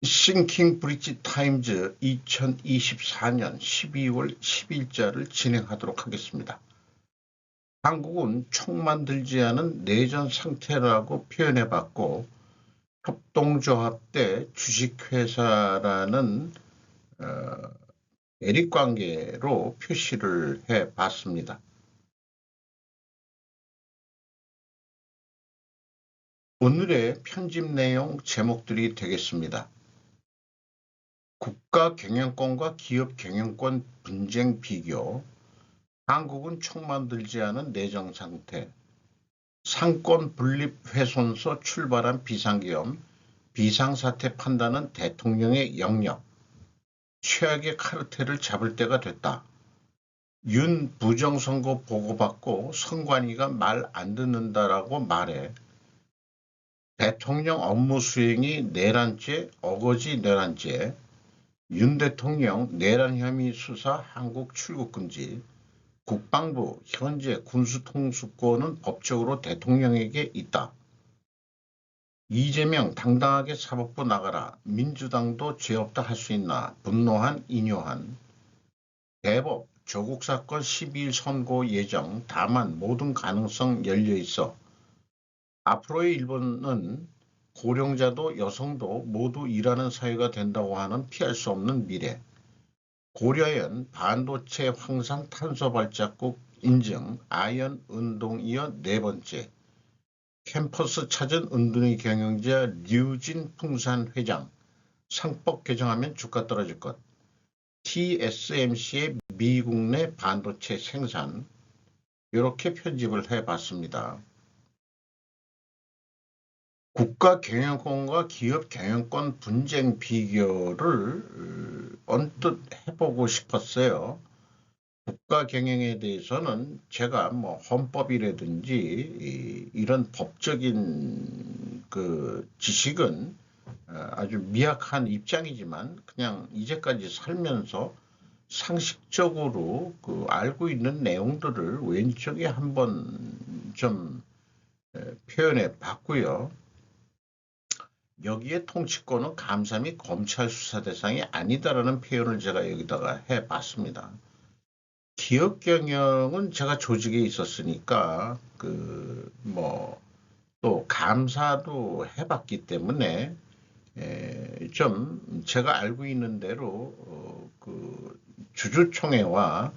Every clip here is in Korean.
싱킹 브릿지 타임즈 2024년 12월 10일자를 진행하도록 하겠습니다. 한국은 총 만들지 않은 내전 상태라고 표현해봤고, 협동조합 대 주식회사라는 대립관계로 표시를 해봤습니다. 오늘의 편집 내용 제목들이 되겠습니다. 국가 경영권과 기업 경영권 분쟁 비교, 한국은 총 만들지 않은 내정 상태, 상권 분립 훼손서 출발한 비상계엄, 비상사태 판단은 대통령의 영역, 최악의 카르텔을 잡을 때가 됐다. 윤 부정선거 보고받고 선관위가 말 안 듣는다라고 말해 대통령 업무 수행이 내란죄, 어거지 내란죄, 윤 대통령 내란 혐의 수사 한국 출국 금지, 국방부 현재 군수통수권은 법적으로 대통령에게 있다. 이재명 당당하게 사법부 나가라. 민주당도 죄 없다 할 수 있나. 분노한 인요한. 대법 조국 사건 12일 선고 예정. 다만 모든 가능성 열려 있어. 앞으로의 일본은 고령자도 여성도 모두 일하는 사회가 된다고 하는 피할 수 없는 미래. 고려연 반도체 황산 탄소 발자국 인증 아연 운동 이어 네 번째. 캠퍼스 찾은 은둔의 경영자 류진 풍산 회장. 상법 개정하면 주가 떨어질 것. TSMC의 미국 내 반도체 생산. 이렇게 편집을 해봤습니다. 국가 경영권과 기업 경영권 분쟁 비교를 언뜻 해보고 싶었어요. 국가 경영에 대해서는 제가 뭐 헌법이라든지 이런 법적인 그 지식은 아주 미약한 입장이지만 그냥 이제까지 살면서 상식적으로 그 알고 있는 내용들을 왼쪽에 한번 좀 표현해 봤고요. 여기에 통치권은 감사 및 검찰 수사 대상이 아니다라는 표현을 제가 여기다가 해봤습니다. 기업 경영은 제가 조직에 있었으니까 또 감사도 해봤기 때문에 좀 제가 알고 있는 대로 그 주주총회와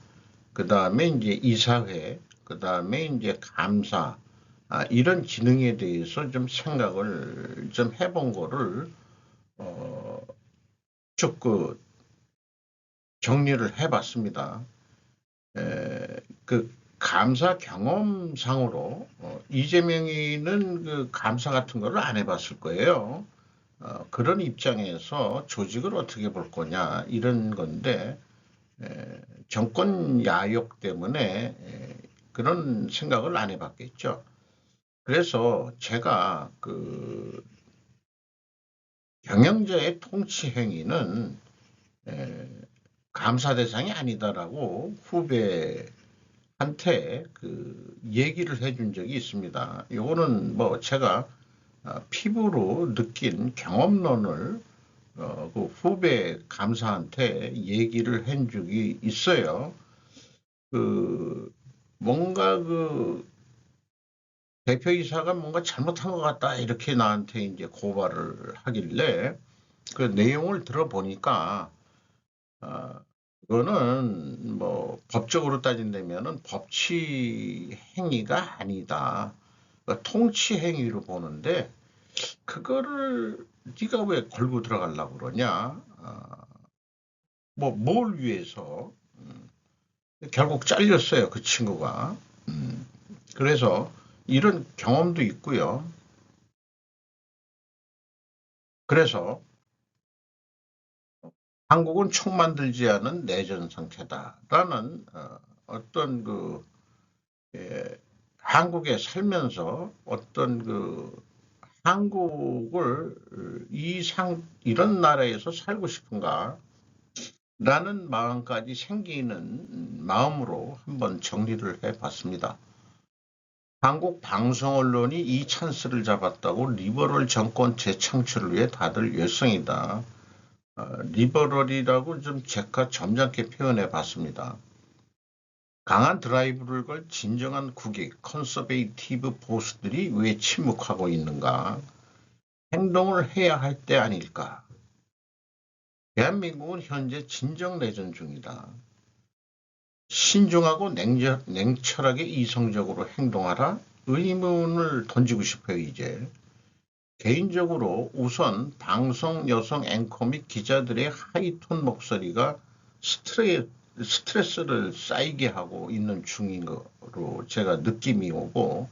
그 다음에 이제 이사회, 그 다음에 이제 감사 이런 기능에 대해서 좀 생각을 좀 해본 거를 쭉 정리를 해봤습니다. 그 감사 경험상으로 이재명이는 그 감사 같은 거를 안 해봤을 거예요. 그런 입장에서 조직을 어떻게 볼 거냐 이런 건데 정권 야욕 때문에 그런 생각을 안 해봤겠죠. 그래서 제가 그 경영자의 통치 행위는 감사 대상이 아니다라고 후배한테 그 얘기를 해준 적이 있습니다. 이거는 뭐 제가 피부로 느낀 경험론을 그 후배 감사한테 얘기를 한 적이 있어요. 그 뭔가 그 대표이사가 뭔가 잘못한 것 같다 이렇게 나한테 이제 고발을 하길래 그 내용을 들어보니까 그거는 뭐 법적으로 따진다면은 법치 행위가 아니다. 그러니까 통치 행위로 보는데 그거를 네가 왜 걸고 들어가려고 그러냐? 뭐 뭘 위해서? 결국 잘렸어요 그 친구가. 그래서 이런 경험도 있고요. 그래서 한국은 총 만들지 않은 내전 상태다라는 어떤 그 한국에 살면서 어떤 그 한국을 이런 나라에서 살고 싶은가 라는 마음까지 생기는 마음으로 한번 정리를 해봤습니다. 한국 방송 언론이 이 찬스를 잡았다고 리버럴 정권 재창출을 위해 다들 열성이다. 리버럴이라고 좀 제가 점잖게 표현해 봤습니다. 강한 드라이브를 걸 진정한 국익, 컨서베이티브 보수들이 왜 침묵하고 있는가? 행동을 해야 할 때 아닐까? 대한민국은 현재 진정 내전 중이다. 신중하고 냉철하게 이성적으로 행동하라? 의문을 던지고 싶어요, 이제. 개인적으로 우선 방송 여성 앵커 및 기자들의 하이톤 목소리가 스트레스를 쌓이게 하고 있는 중인 거로 제가 느낌이 오고,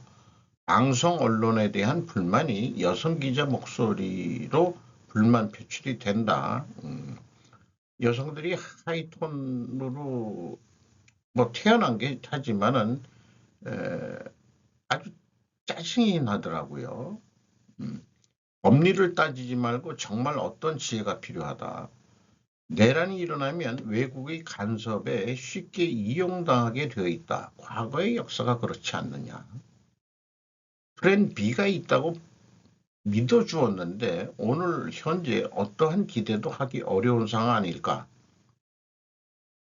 방송 언론에 대한 불만이 여성 기자 목소리로 불만 표출이 된다. 여성들이 하이톤으로 뭐 태어난 게 하지만은 아주 짜증이 나더라고요. 법리를 따지지 말고 정말 어떤 지혜가 필요하다. 내란이 일어나면 외국의 간섭에 쉽게 이용당하게 되어 있다. 과거의 역사가 그렇지 않느냐. 플랜 B가 있다고 믿어주었는데 오늘 현재 어떠한 기대도 하기 어려운 상황 아닐까.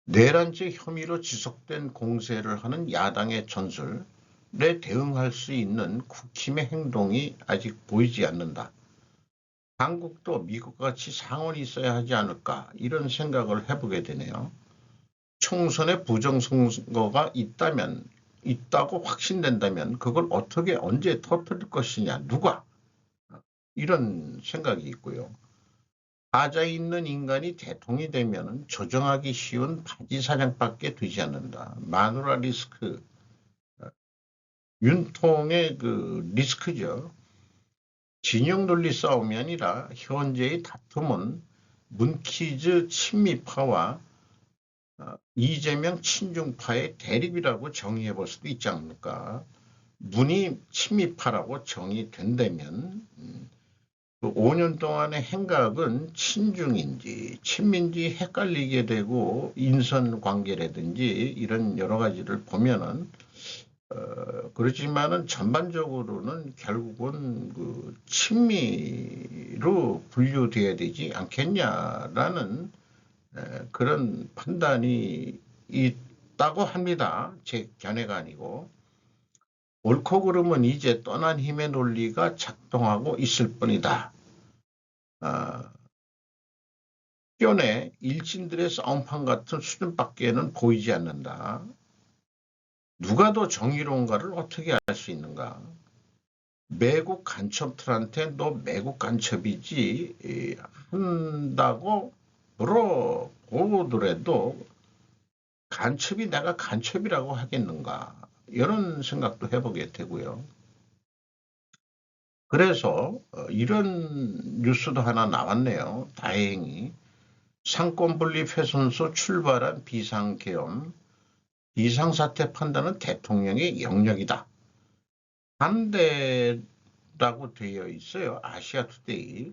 내란죄 혐의로 지속된 공세를 하는 야당의 전술에 대응할 수 있는 국힘의 행동이 아직 보이지 않는다. 한국도 미국과 같이 상원이 있어야 하지 않을까 이런 생각을 해보게 되네요. 총선에 부정선거가 있다고 확신된다면 그걸 어떻게 언제 터뜨릴 것이냐 누가 이런 생각이 있고요. 하자에 있는 인간이 대통령이 되면 조정하기 쉬운 바지사장밖에 되지 않는다. 마누라 리스크, 윤통의 그 리스크죠. 진영 논리 싸움이 아니라 현재의 다툼은 문키즈 친미파와 이재명 친중파의 대립이라고 정의해 볼 수도 있지 않습니까? 문이 친미파라고 정의된다면 그 5년 동안의 행각은 친중인지 친민지 헷갈리게 되고 인선관계라든지 이런 여러 가지를 보면은 그렇지만은 전반적으로는 결국은 그 친미로 분류돼야 되지 않겠냐라는 그런 판단이 있다고 합니다. 제 견해가 아니고. 옳고 그름은 이제 떠난 힘의 논리가 작동하고 있을 뿐이다. 뼈내 일진들의 싸움판 같은 수준밖에는 보이지 않는다. 누가 더 정의로운가를 어떻게 알 수 있는가? 매국 간첩들한테 너 매국 간첩이지 한다고 물어보더라도 간첩이 내가 간첩이라고 하겠는가? 이런 생각도 해보게 되고요. 그래서 이런 뉴스도 하나 나왔네요. 다행히 상권분리 훼손소 출발한 비상계엄, 비상사태 판단은 대통령의 영역이다. 반대라고 되어 있어요. 아시아투데이.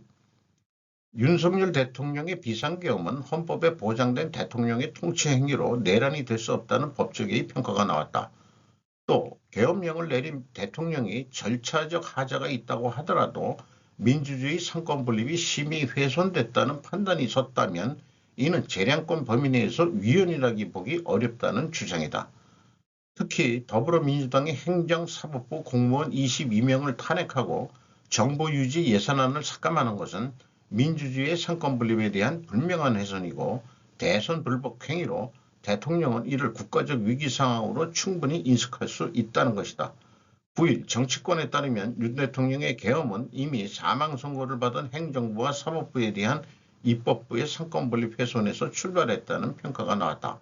윤석열 대통령의 비상계엄은 헌법에 보장된 대통령의 통치 행위로 내란이 될 수 없다는 법적의 평가가 나왔다. 또 계엄령을 내린 대통령이 절차적 하자가 있다고 하더라도 민주주의 상권분립이 심히 훼손됐다는 판단이 섰다면 이는 재량권 범위 내에서 위헌이라기 보기 어렵다는 주장이다. 특히 더불어민주당의 행정사법부 공무원 22명을 탄핵하고 정보 유지 예산안을 삭감하는 것은 민주주의의 상권분립에 대한 분명한 훼손이고 대선 불복 행위로 대통령은 이를 국가적 위기 상황으로 충분히 인식할 수 있다는 것이다. 9일 정치권에 따르면 윤 대통령의 계엄은 이미 사망선고를 받은 행정부와 사법부에 대한 입법부의 상권분립 훼손에서 출발했다는 평가가 나왔다.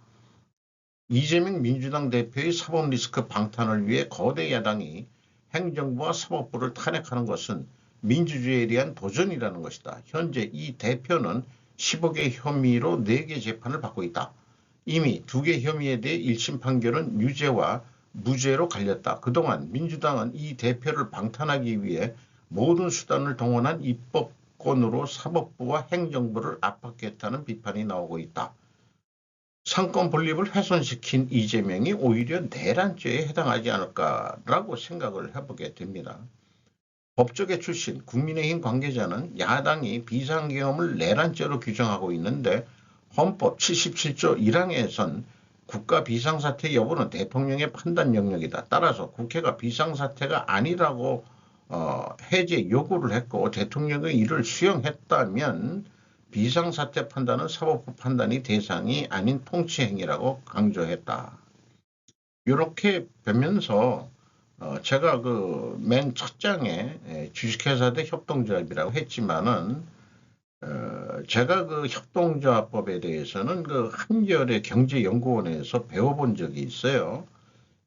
이재명 민주당 대표의 사법리스크 방탄을 위해 거대 야당이 행정부와 사법부를 탄핵하는 것은 민주주의에 대한 도전이라는 것이다. 현재 이 대표는 15개 혐의로 4개 재판을 받고 있다. 이미 2개 혐의에 대해 1심 판결은 유죄와 무죄로 갈렸다. 그동안 민주당은 이 대표를 방탄하기 위해 모든 수단을 동원한 입법권으로 사법부와 행정부를 압박했다는 비판이 나오고 있다. 상권 분립을 훼손시킨 이재명이 오히려 내란죄에 해당하지 않을까라고 생각을 해보게 됩니다. 법조계 출신 국민의힘 관계자는 야당이 비상계엄을 내란죄로 규정하고 있는데 헌법 77조 1항에선 국가 비상사태 여부는 대통령의 판단 영역이다. 따라서 국회가 비상사태가 아니라고 해제 요구를 했고 대통령이 이를 수용했다면 비상사태 판단은 사법부 판단이 대상이 아닌 통치행위라고 강조했다. 이렇게 뵈면서 제가 그 맨 첫 장에 주식회사 대 협동조합이라고 했지만은 제가 그 협동조합법에 대해서는 그 한겨레 경제연구원에서 배워본 적이 있어요.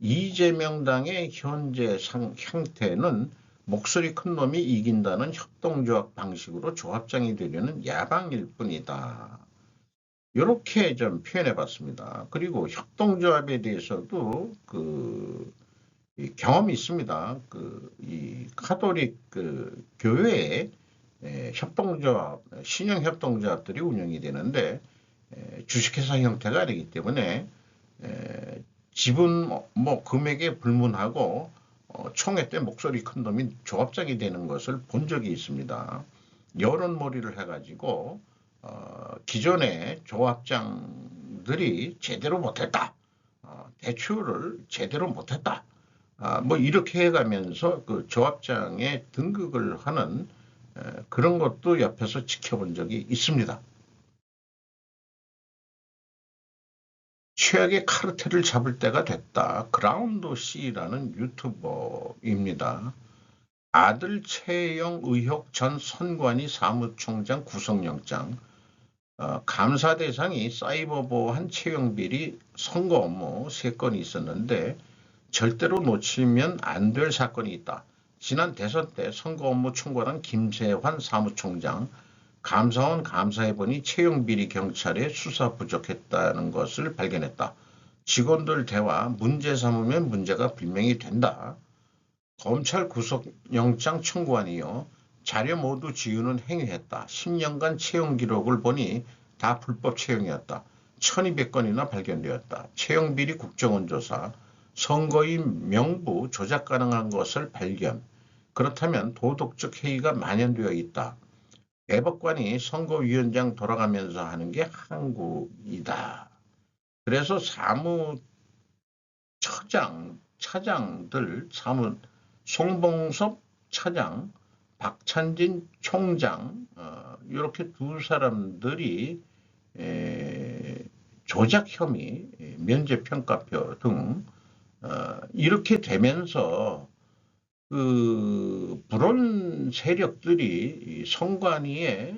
이재명 당의 현재 형태는 목소리 큰 놈이 이긴다는 협동조합 방식으로 조합장이 되려는 야방일 뿐이다. 이렇게 좀 표현해 봤습니다. 그리고 협동조합에 대해서도 경험이 있습니다. 이 카톨릭 교회에 협동조합, 신형 협동조합들이 운영이 되는데 주식회사 형태가 아니기 때문에 지분 금액에 불문하고 총회 때 목소리 큰 놈이 조합장이 되는 것을 본 적이 있습니다. 여론몰이를 해가지고 기존의 조합장들이 제대로 못했다. 대출을 제대로 못했다. 이렇게 해가면서 그 조합장의 등극을 하는 그런 것도 옆에서 지켜본 적이 있습니다. 최악의 카르텔을 잡을 때가 됐다. 그라운드 C라는 유튜버입니다. 아들 채용 의혹 전 선관위 사무총장 구속영장. 감사 대상이 사이버보안 채용비리 선거 업무 3건이 있었는데 절대로 놓치면 안 될 사건이 있다. 지난 대선 때 선거 업무 총괄한 김세환 사무총장, 감사원 감사해보니 채용비리 경찰의 수사 부족했다는 것을 발견했다. 직원들 대화 문제 삼으면 문제가 분명히 된다. 검찰 구속영장 청구안이요. 자료 모두 지우는 행위했다. 10년간 채용 기록을 보니 다 불법 채용이었다. 1200건이나 발견되었다. 채용비리 국정원 조사, 선거인 명부 조작 가능한 것을 발견. 그렇다면 도덕적 해이가 만연되어 있다. 대법관이 선거위원장 돌아가면서 하는 게 한국이다. 그래서 차장들, 송봉섭 차장, 박찬진 총장, 이렇게 두 사람들이 조작 혐의, 면제평가표 등 이렇게 되면서 불온 세력들이 선관위에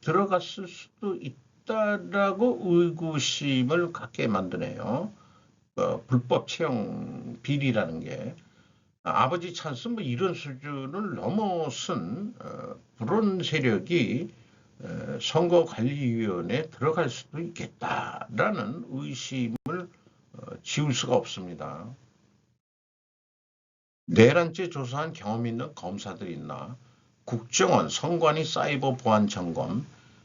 들어갔을 수도 있다라고 의구심을 갖게 만드네요. 불법 채용 비리라는 게 아버지 찬스 이런 수준을 넘어선 불온 세력이 선거관리위원회에 들어갈 수도 있겠다라는 의심을 지울 수가 없습니다. 내란죄 조사한 경험 있는 검사들이 있나? 국정원 선관위 사이버 보안 점검,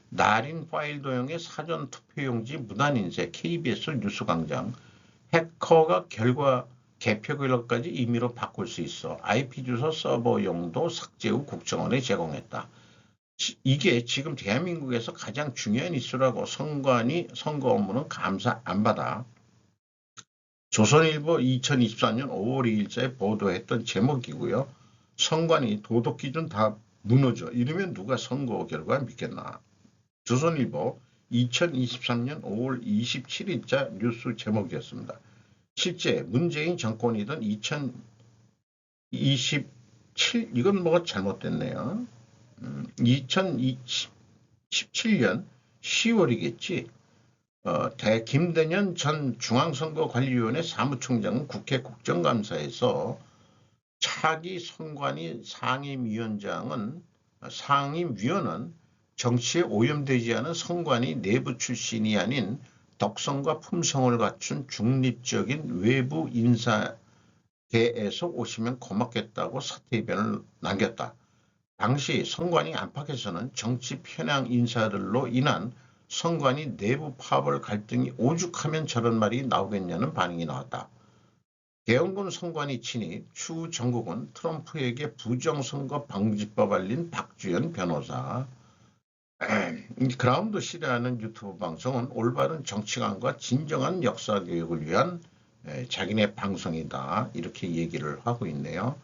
날인 파일 도용의 사전 투표용지 무단 인쇄, KBS 뉴스광장, 해커가 결과 개표 결과까지 임의로 바꿀 수 있어 IP 주소 서버용도 삭제 후 국정원에 제공했다. 이게 지금 대한민국에서 가장 중요한 이슈라고 선관위 선거 업무는 감사 안 받아. 조선일보 2024년 5월 2일자에 보도했던 제목이고요. 선관위 도덕기준 다 무너져. 이러면 누가 선거 결과 믿겠나. 조선일보 2023년 5월 27일자 뉴스 제목이었습니다. 실제 문재인 정권이던 2027, 이건 뭐가 잘못됐네요. 2017년 10월이겠지. 김대년 전 중앙선거관리위원회 사무총장은 국회 국정감사에서 차기 선관위 상임위원은 정치에 오염되지 않은 선관위 내부 출신이 아닌 덕성과 품성을 갖춘 중립적인 외부 인사계에서 오시면 고맙겠다고 사퇴의견을 남겼다. 당시 선관위 안팎에서는 정치 편향 인사들로 인한 선관위 내부 파벌 갈등이 오죽하면 저런 말이 나오겠냐는 반응이 나왔다. 계엄군 선관위 친입, 추 정국은 트럼프에게 부정선거 방지법 알린 박주현 변호사. 그라운드 시대라는 유튜브 방송은 올바른 정치관과 진정한 역사 교육을 위한 자기네 방송이다. 이렇게 얘기를 하고 있네요.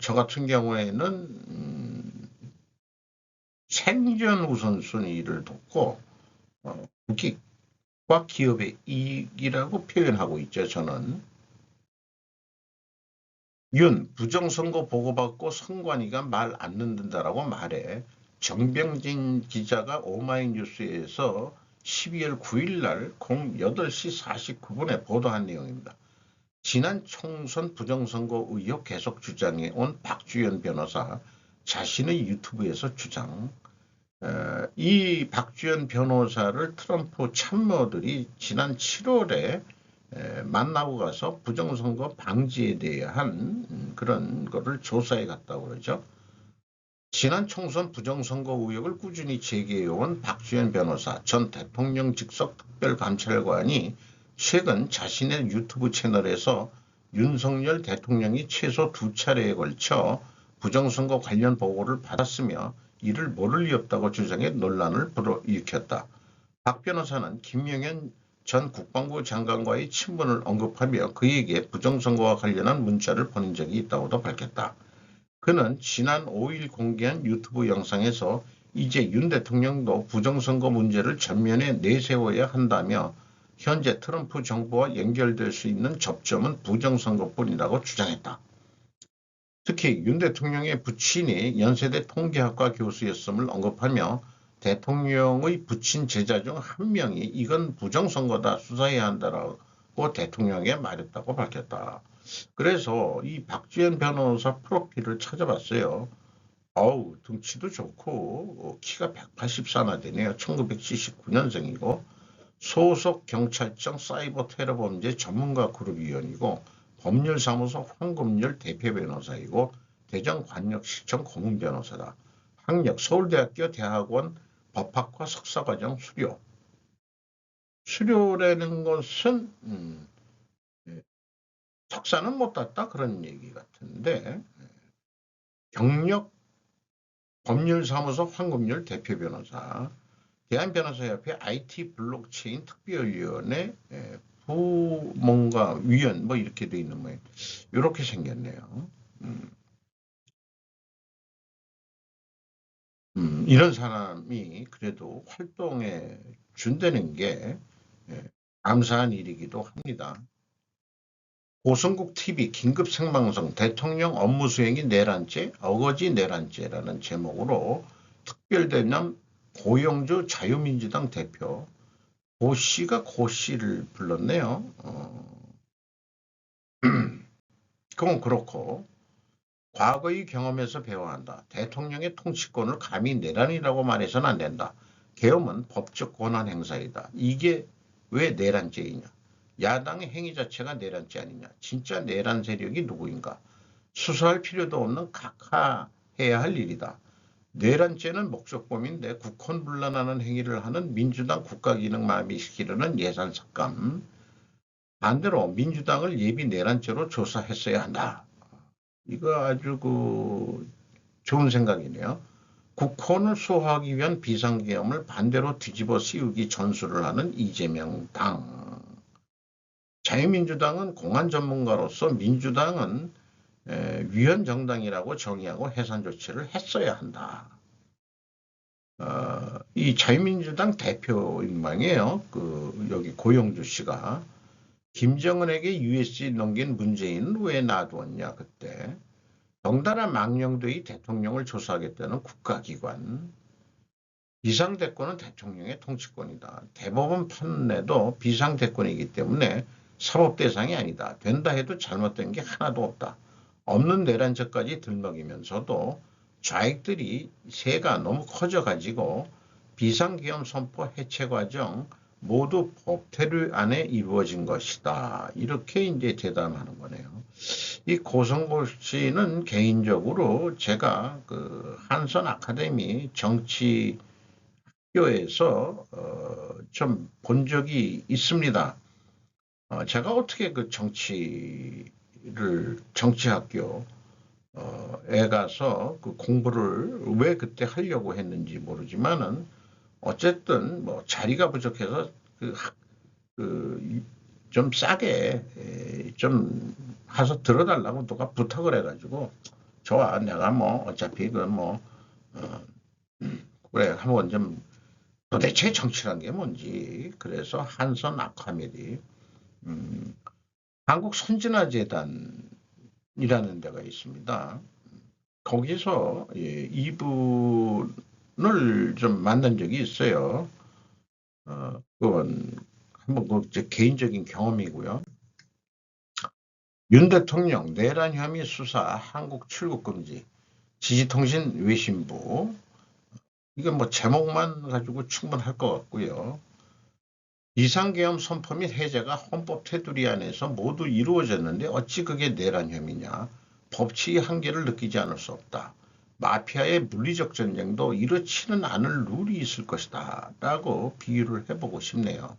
저 같은 경우에는 생존 우선순위를 뒀고 국익과 기업의 이익이라고 표현하고 있죠. 저는 부정선거 보고받고 선관위가 말 안 듣는다라고 말해 정병진 기자가 오마이뉴스에서 12월 9일 날 08시 49분에 보도한 내용입니다. 지난 총선 부정선거 의혹 계속 주장해 온 박주현 변호사 자신의 유튜브에서 주장. 이 박주현 변호사를 트럼프 참모들이 지난 7월에 만나고 가서 부정선거 방지에 대한 그런 거를 조사해 갔다고 그러죠. 지난 총선 부정선거 의혹을 꾸준히 제기해온 박주현 변호사 전 대통령 직속 특별감찰관이 최근 자신의 유튜브 채널에서 윤석열 대통령이 최소 2차례에 걸쳐 부정선거 관련 보고를 받았으며 이를 모를 리 없다고 주장해 논란을 불어일으켰다. 박 변호사는 김영현 전 국방부 장관과의 친분을 언급하며 그에게 부정선거와 관련한 문자를 보낸 적이 있다고도 밝혔다. 그는 지난 5일 공개한 유튜브 영상에서 이제 윤 대통령도 부정선거 문제를 전면에 내세워야 한다며 현재 트럼프 정부와 연결될 수 있는 접점은 부정선거뿐이라고 주장했다. 특히 윤 대통령의 부친이 연세대 통계학과 교수였음을 언급하며 대통령의 부친 제자 중 한 명이 이건 부정선거다 수사해야 한다라고 대통령에게 말했다고 밝혔다. 그래서 이 박주현 변호사 프로필을 찾아봤어요. 어우, 등치도 좋고 키가 184나 되네요. 1979년생이고 소속 경찰청 사이버 테러 범죄 전문가 그룹 위원이고 법률사무소 황금열 대표 변호사이고 대전광역시청 고문 변호사다. 학력 서울대학교 대학원 법학과 석사과정 수료. 수료라는 것은 석사는 못 땄다 그런 얘기 같은데 경력 법률사무소 황금열 대표 변호사, 대한변호사협회 IT 블록체인 특별위원회 부뭔가 위원 뭐 이렇게 돼 있는 모양. 이렇게 생겼네요. 이런 사람이 그래도 활동에 준다는 게 감사한 일이기도 합니다. 고성국 TV 긴급 생방송 대통령 업무 수행이 내란죄, 어거지 내란죄라는 제목으로 특별대남 고영주 자유민주당 대표 고 씨가 고 씨를 불렀네요. 그건 그렇고 과거의 경험에서 배워야 한다. 대통령의 통치권을 감히 내란이라고 말해서는 안 된다. 계엄은 법적 권한 행사이다. 이게 왜 내란죄이냐. 야당의 행위 자체가 내란죄 아니냐. 진짜 내란 세력이 누구인가. 수사할 필요도 없는 각하해야 할 일이다. 내란죄는 목적범인데 국헌불란하는 행위를 하는 민주당 국가기능 마비시키려는 예산 삭감. 반대로 민주당을 예비 내란죄로 조사했어야 한다. 이거 아주 좋은 생각이네요. 국헌을 수호하기 위한 비상계엄을 반대로 뒤집어 씌우기 전술을 하는 이재명 당. 자유민주당은 공안 전문가로서 민주당은 위헌 정당이라고 정의하고 해산 조치를 했어야 한다. 이 자유민주당 대표인 모양이에요. 여기 고영주 씨가 김정은에게 USG 넘긴 문재인은 왜 놔두었냐 그때. 덩달아 망령되이 대통령을 조사하겠다는 국가기관. 비상대권은 대통령의 통치권이다. 대법원 판례도 비상대권이기 때문에 사법 대상이 아니다. 된다 해도 잘못된 게 하나도 없다. 없는 내란죄까지 들먹이면서도 좌익들이 세가 너무 커져가지고 비상계엄 선포 해체 과정 모두 법태류 안에 이루어진 것이다. 이렇게 이제 대담하는 거네요. 이 고성고 씨는 개인적으로 제가 한선 아카데미 정치 학교에서 좀 본 적이 있습니다. 제가 어떻게 그 정치학교 에 가서 그 공부를 왜 그때 하려고 했는지 모르지만은 어쨌든 뭐 자리가 부족해서 그, 좀 싸게 좀 가서 들어달라고 누가 부탁을 해가지고 좋아 내가 뭐 어차피 그뭐 그래 한번 좀 도대체 정치란 게 뭔지 그래서 한선 아카메디 한국 선진화재단이라는 데가 있습니다. 거기서 이분을 좀 만난 적이 있어요. 그건 한번 제 개인적인 경험이고요. 윤 대통령 내란 혐의 수사 한국 출국 금지 지지통신 외신부 이게 뭐 제목만 가지고 충분할 것 같고요. 비상계엄 선포 및 해제가 헌법 테두리 안에서 모두 이루어졌는데 어찌 그게 내란 혐의냐. 법치의 한계를 느끼지 않을 수 없다. 마피아의 물리적 전쟁도 이렇지는 않을 룰이 있을 것이다. 라고 비유를 해보고 싶네요.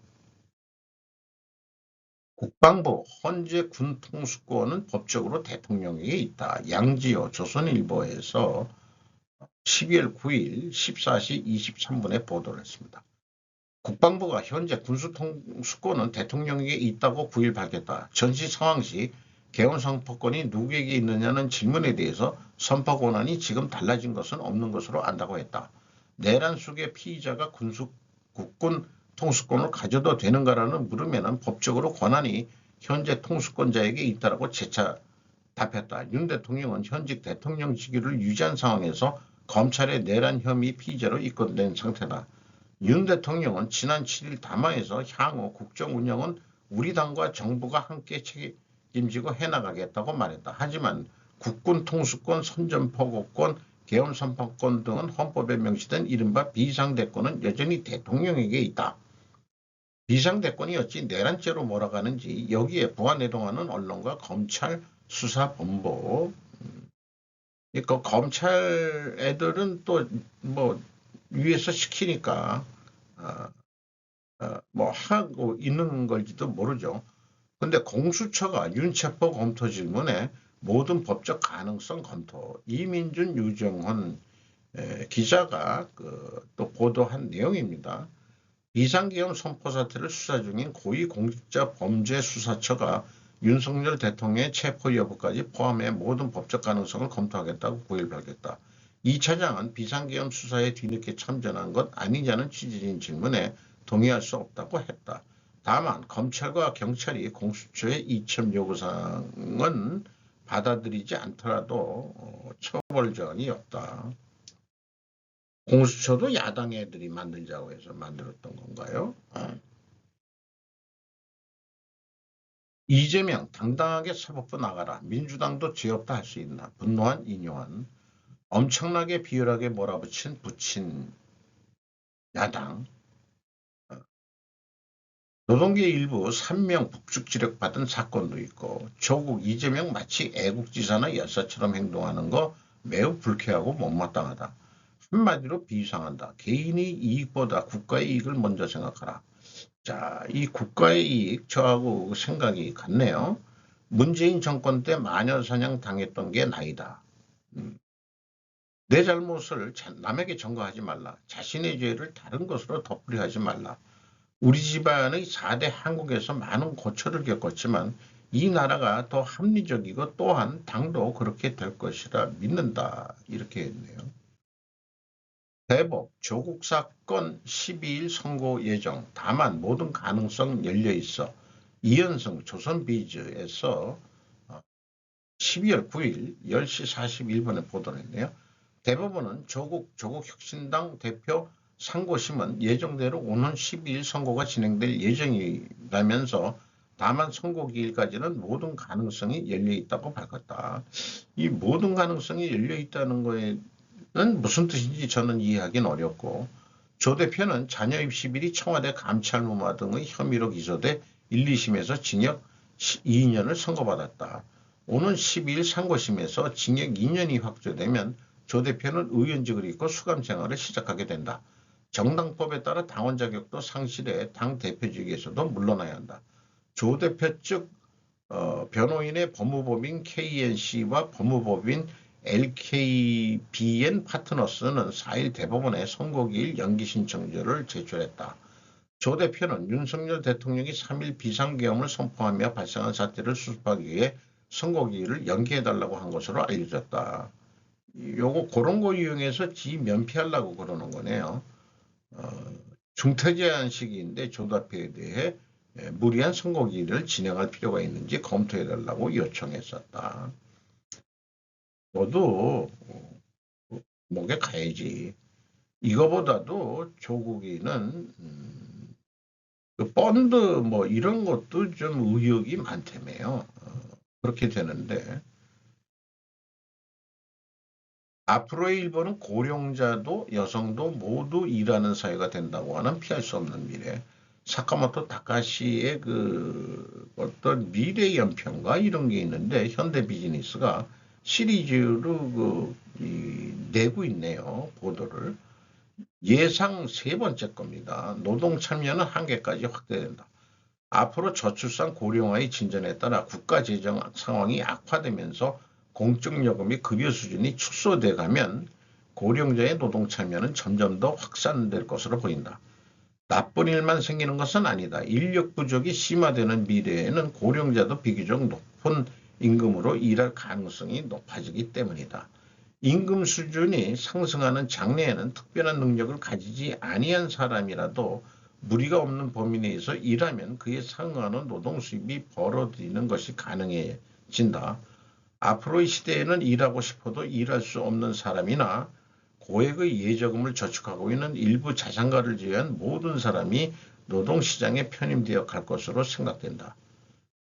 국방부 헌재 군 통수권은 법적으로 대통령에게 있다. 양지호 조선일보에서 12월 9일 14시 23분에 보도를 했습니다. 국방부가 현재 군수통수권은 대통령에게 있다고 9일 밝혔다. 전시 상황 시 개헌 선포권이 누구에게 있느냐는 질문에 대해서 선포 권한이 지금 달라진 것은 없는 것으로 안다고 했다. 내란 속의 피의자가 국군 통수권을 가져도 되는가라는 물음에는 법적으로 권한이 현재 통수권자에게 있다라고 재차 답했다. 윤 대통령은 현직 대통령 직위를 유지한 상황에서 검찰의 내란 혐의 피의자로 입건된 상태다. 윤 대통령은 지난 7일 담화에서 향후 국정 운영은 우리 당과 정부가 함께 책임지고 해나가겠다고 말했다. 하지만 국군 통수권, 선전포고권, 개헌 선포권 등은 헌법에 명시된 이른바 비상대권은 여전히 대통령에게 있다. 비상대권이 어찌 내란죄로 몰아가는지 여기에 부안해동하는 언론과 검찰 수사본부 그러니까 검찰 애들은 또 뭐 위에서 시키니까 뭐 하고 있는 걸지도 모르죠. 근데 공수처가 윤체포 검토 질문에 모든 법적 가능성 검토 이민준 유정헌 기자가 또 보도한 내용입니다. 비상계엄 선포 사태를 수사 중인 고위공직자범죄수사처가 윤석열 대통령의 체포 여부까지 포함해 모든 법적 가능성을 검토하겠다고 9일 밝혔다. 이 차장은 비상계엄 수사에 뒤늦게 참전한 것 아니냐는 취지인 질문에 동의할 수 없다고 했다. 다만 검찰과 경찰이 공수처의 이첩 요구사항은 받아들이지 않더라도 처벌 저항이 없다. 공수처도 야당 애들이 만들자고 해서 만들었던 건가요? 이재명 당당하게 사법부 나가라. 민주당도 죄 없다 할 수 있나. 분노한 인요한. 엄청나게 비열하게 몰아붙인 야당. 노동계 일부 3명 북측 지력받은 사건도 있고 조국 이재명 마치 애국지사나 열사처럼 행동하는 거 매우 불쾌하고 못마땅하다. 한마디로 비상한다. 개인의 이익보다 국가의 이익을 먼저 생각하라. 자, 이 국가의 이익 저하고 생각이 같네요. 문재인 정권 때 마녀사냥 당했던 게 나이다. 내 잘못을 남에게 전가하지 말라. 자신의 죄를 다른 것으로 덮으려 하지 말라. 우리 집안의 4대 한국에서 많은 고초를 겪었지만 이 나라가 더 합리적이고 또한 당도 그렇게 될 것이라 믿는다. 이렇게 했네요. 대법 조국 사건 12일 선고 예정. 다만 모든 가능성 열려 있어. 이현승 조선비즈에서 12월 9일 10시 41분에 보도를 했네요. 대법원은 조국 혁신당 대표 상고심은 예정대로 오는 12일 선고가 진행될 예정이라면서 다만 선고 기일까지는 모든 가능성이 열려 있다고 밝혔다. 이 모든 가능성이 열려 있다는 거에는 무슨 뜻인지 저는 이해하기는 어렵고 조 대표는 자녀 입시 비리 청와대 감찰무마 등의 혐의로 기소돼 1, 2심에서 징역 2년을 선고받았다. 오는 12일 상고심에서 징역 2년이 확정되면 조 대표는 의원직을 잃고 수감 생활을 시작하게 된다. 정당법에 따라 당원 자격도 상실해 당 대표직에서도 물러나야 한다. 조 대표 측 변호인의 법무법인 KNC와 법무법인 LKBN 파트너스는 4일 대법원에 선고기일 연기 신청서를 제출했다. 조 대표는 윤석열 대통령이 3일 비상계엄을 선포하며 발생한 사태를 수습하기 위해 선고기일을 연기해달라고 한 것으로 알려졌다. 요거 그런 거 이용해서 지 면피하려고 그러는 거네요. 중퇴제한 시기인데 조 대표에 대해 무리한 선고기일을 진행할 필요가 있는지 검토해달라고 요청했었다. 너도 목에 가야지. 이거보다도 조국이는 그 펀드 뭐 이런 것도 좀 의혹이 많다며요. 그렇게 되는데 앞으로의 일본은 고령자도 여성도 모두 일하는 사회가 된다고 하는 피할 수 없는 미래. 사카모토 다카시의 그 어떤 미래 연평가 이런 게 있는데 현대 비즈니스가 시리즈로 내고 있네요. 보도를. 예상 세 번째 겁니다. 노동 참여는 한계까지 확대된다. 앞으로 저출산 고령화의 진전에 따라 국가 재정 상황이 악화되면서 공적여금 및 급여 수준이 축소돼 가면 고령자의 노동 참여는 점점 더 확산될 것으로 보인다. 나쁜 일만 생기는 것은 아니다. 인력 부족이 심화되는 미래에는 고령자도 비교적 높은 임금으로 일할 가능성이 높아지기 때문이다. 임금 수준이 상승하는 장래에는 특별한 능력을 가지지 아니한 사람이라도 무리가 없는 범위 내에서 일하면 그에 상응하는 노동 수입이 벌어들이는 것이 가능해진다. 앞으로의 시대에는 일하고 싶어도 일할 수 없는 사람이나 고액의 예저금을 저축하고 있는 일부 자산가를 제외한 모든 사람이 노동시장에 편입되어 갈 것으로 생각된다.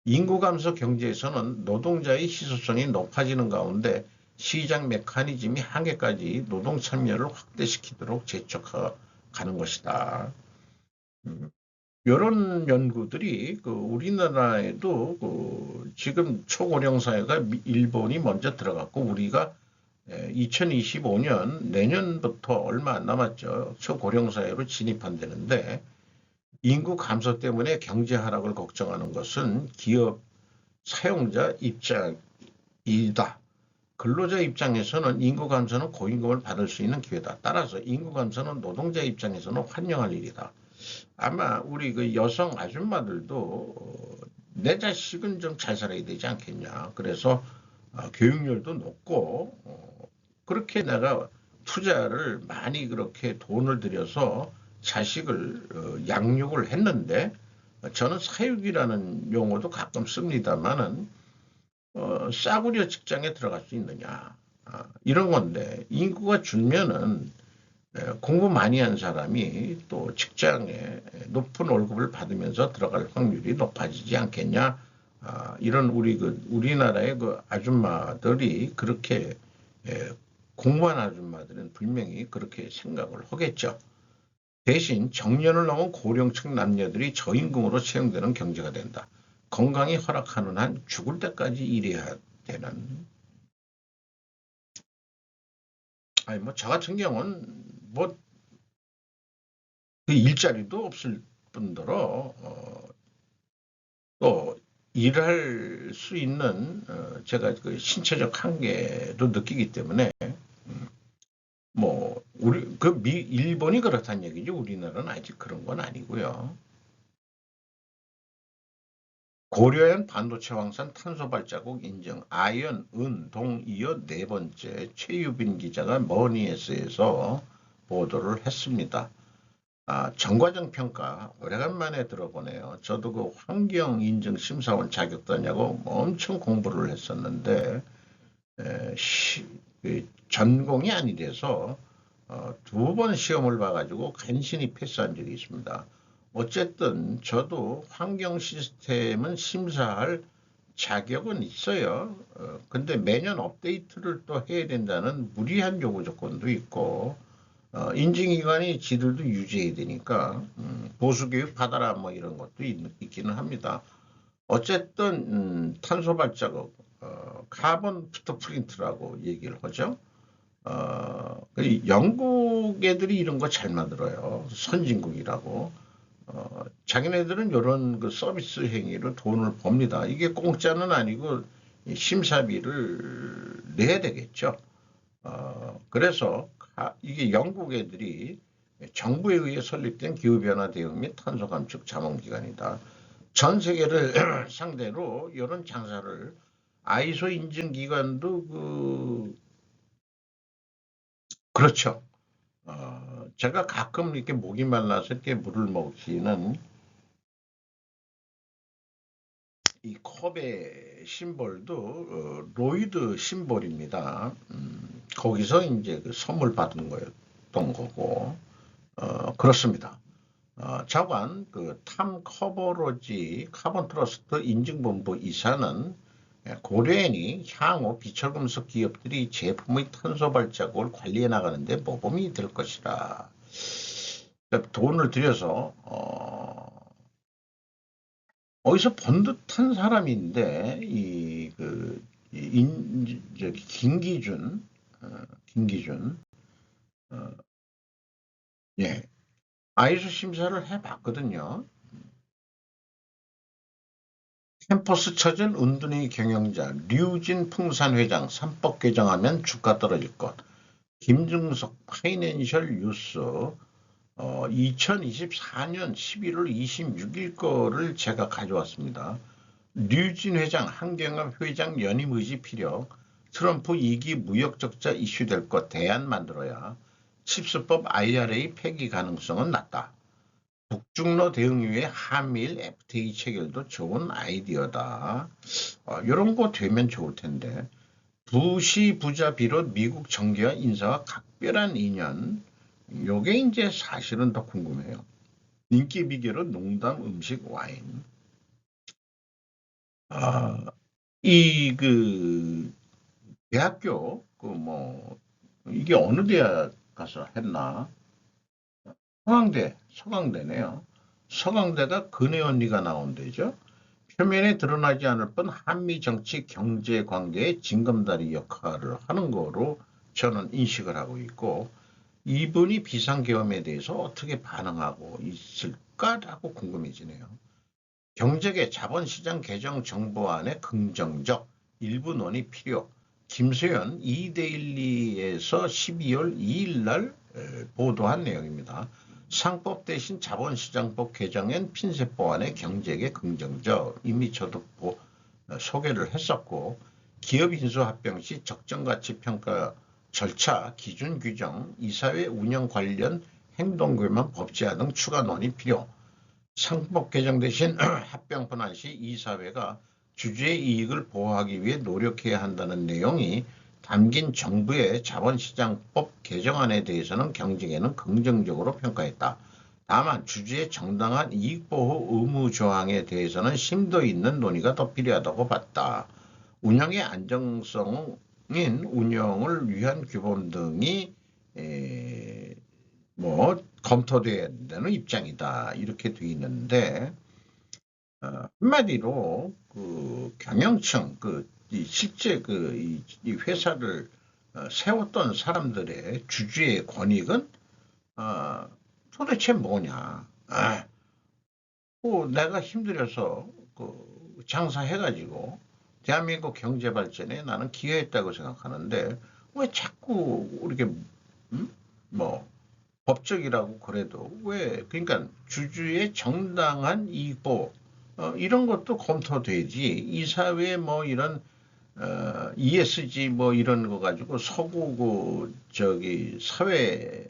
인구 감소 경제에서는 노동자의 희소성이 높아지는 가운데 시장 메커니즘이 한계까지 노동 참여를 확대시키도록 재촉가는 것이다. 이런 연구들이 우리나라에도 지금 초고령 사회가 일본이 먼저 들어갔고 우리가 2025년 내년부터 얼마 안 남았죠. 초고령 사회로 진입한다는데 인구 감소 때문에 경제 하락을 걱정하는 것은 기업 사용자 입장이다. 근로자 입장에서는 인구 감소는 고임금을 받을 수 있는 기회다. 따라서 인구 감소는 노동자 입장에서는 환영할 일이다. 아마 우리 그 여성 아줌마들도 내 자식은 좀 잘 살아야 되지 않겠냐. 그래서 교육열도 높고 그렇게 내가 투자를 많이 그렇게 돈을 들여서 자식을 양육을 했는데 저는 사육이라는 용어도 가끔 씁니다만은 싸구려 직장에 들어갈 수 있느냐 이런 건데 인구가 줄면은 공부 많이 한 사람이 또 직장에 높은 월급을 받으면서 들어갈 확률이 높아지지 않겠냐 이런 우리나라의 그 아줌마들이 그렇게 공무원 아줌마들은 분명히 그렇게 생각을 하겠죠. 대신 정년을 넘은 고령층 남녀들이 저임금으로 채용되는 경제가 된다. 건강이 허락하는 한 죽을 때까지 일해야 되는. 아니 뭐 저 같은 경우는 뭐 그 일자리도 없을 뿐더러 또 일할 수 있는 제가 그 신체적 한계도 느끼기 때문에 뭐 우리 일본이 그렇다는 얘기죠. 우리나라는 아직 그런 건 아니고요. 고려현 반도체 황산 탄소 발자국 인증 아연, 은, 동 이어 네 번째 최유빈 기자가 머니에스에서 보도를 했습니다. 정과정 평가 오래간만에 들어보네요. 저도 그 환경 인증 심사원 자격도냐고 엄청 공부를 했었는데 전공이 아니돼서 두 번 시험을 봐가지고 간신히 패스한 적이 있습니다. 어쨌든 저도 환경 시스템은 심사할 자격은 있어요. 근데 매년 업데이트를 또 해야 된다는 무리한 요구 조건도 있고 인증기관이 지들도 유지해야 되니까 보수교육 받아라 뭐 이런 것도 있기는 합니다. 어쨌든 탄소 발자국 카본 푸트프린트라고 얘기를 하죠. 영국 애들이 이런 거 잘 만들어요. 선진국이라고. 자기네들은 이런 그 서비스 행위로 돈을 법니다. 이게 공짜는 아니고 심사비를 내야 되겠죠. 그래서 이게 영국 애들이 정부에 의해 설립된 기후변화 대응 및 탄소 감축 자문기관이다. 전 세계를 상대로 이런 장사를 아이소 인증 기관도 그렇죠. 제가 가끔 이렇게 목이 말라서 이렇게 물을 먹기는 이 컵의 심볼도 로이드 심볼입니다. 거기서 이제 그 선물 받은 거였던 거고 그렇습니다. 자관 탐 커버로지 카본 트러스트 인증본부 이사는 고려인이 향후 비철금속 기업들이 제품의 탄소 발자국을 관리해 나가는데 모범이 될 것이라. 돈을 들여서 어디서 본 듯한 사람인데 김기준 김기준 예 아이수 심사를 해봤거든요. 캠퍼스 처진 은둔의 경영자 류진 풍산회장 3법 개정하면 주가 떨어질 것. 김중석 파이낸셜 뉴스 2024년 11월 26일 거를 제가 가져왔습니다. 류진 회장, 한경업 회장 연임 의지 필요, 트럼프 2기 무역 적자 이슈될 것 대안 만들어야 칩스법 IRA 폐기 가능성은 낮다. 북중러 대응 위해 한미일 FTA 체결도 좋은 아이디어다. 이런 거 되면 좋을 텐데. 부시 부자 비롯 미국 정계와 인사와 각별한 인연. 요게 이제 사실은 더 궁금해요. 인기 비결은 농담, 음식, 와인. 이 대학교 이게 어느 대학 가서 했나? 서강대네요. 서강대가 근혜 언니가 나온 데죠. 표면에 드러나지 않을 뻔 한미 정치 경제 관계의 징검다리 역할을 하는 거로 저는 인식을 하고 있고 이분이 비상계엄에 대해서 어떻게 반응하고 있을까라고 궁금해지네요. 경제계 자본시장 개정 정보안의 긍정적 일부 논의 필요. 김수현 이데일리에서 12월 2일 날 보도한 내용입니다. 상법 대신 자본시장법 개정엔 핀셋법안의 경제계 긍정적 이미 저도 소개를 했었고 기업 인수 합병 시 적정가치 평가 절차 기준 규정 이사회 운영 관련 행동규명 법제화 등 추가 논의 필요. 상법 개정 대신 합병 분할 시 이사회가 주주의 이익을 보호하기 위해 노력해야 한다는 내용이 담긴 정부의 자본시장법 개정안에 대해서는 경쟁에는 긍정적으로 평가했다. 다만 주주의 정당한 이익보호 의무 조항에 대해서는 심도 있는 논의가 더 필요하다고 봤다. 운영의 안정성인 운영을 위한 규범 등이 검토돼야 된다는 입장이다. 이렇게 돼 있는데 한마디로 경영층 실제 이 회사를 세웠던 사람들의 주주의 권익은 도대체 뭐냐? 내가 힘들어서 장사해가지고 대한민국 경제 발전에 나는 기여했다고 생각하는데 왜 자꾸 이렇게 법적이라고 그래도 왜 그러니까 주주의 정당한 이익보 이런 것도 검토되지 이 사회에 이런 ESG 이런 거 가지고 서구 사회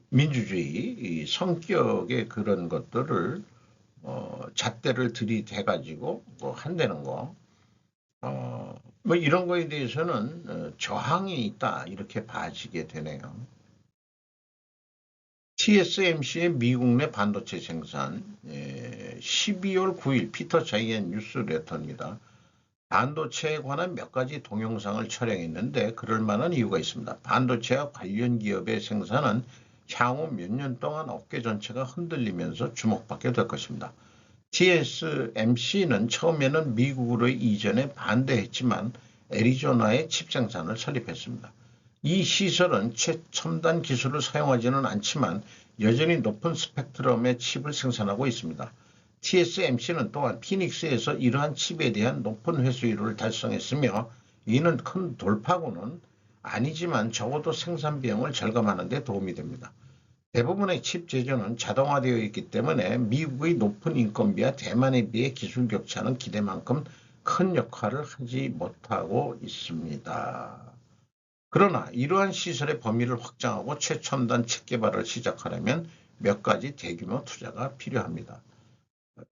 민주주의 성격의 그런 것들을 잣대를 들이대 가지고 한다는 거 이런 거에 대해서는 저항이 있다 이렇게 봐지게 되네요. TSMC의 미국 내 반도체 생산 12월 9일 피터 자이언 뉴스레터입니다. 반도체에 관한 몇 가지 동영상을 촬영했는데 그럴 만한 이유가 있습니다. 반도체와 관련 기업의 생산은 향후 몇 년 동안 업계 전체가 흔들리면서 주목받게 될 것입니다. TSMC는 처음에는 미국으로의 이전에 반대했지만 애리조나에 칩 생산을 설립했습니다. 이 시설은 최첨단 기술을 사용하지는 않지만 여전히 높은 스펙트럼의 칩을 생산하고 있습니다. TSMC는 또한 피닉스에서 이러한 칩에 대한 높은 회수율을 달성했으며 이는 큰 돌파구는 아니지만 적어도 생산 비용을 절감하는 데 도움이 됩니다. 대부분의 칩 제조는 자동화되어 있기 때문에 미국의 높은 인건비와 대만에 비해 기술 격차는 기대만큼 큰 역할을 하지 못하고 있습니다. 그러나 이러한 시설의 범위를 확장하고 최첨단 칩 개발을 시작하려면 몇 가지 대규모 투자가 필요합니다.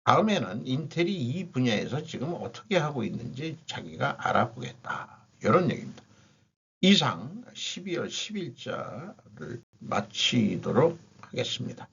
다음에는 인텔이 이 분야에서 지금 어떻게 하고 있는지 자기가 알아보겠다. 이런 얘기입니다. 이상 12월 10일자를 마치도록 하겠습니다.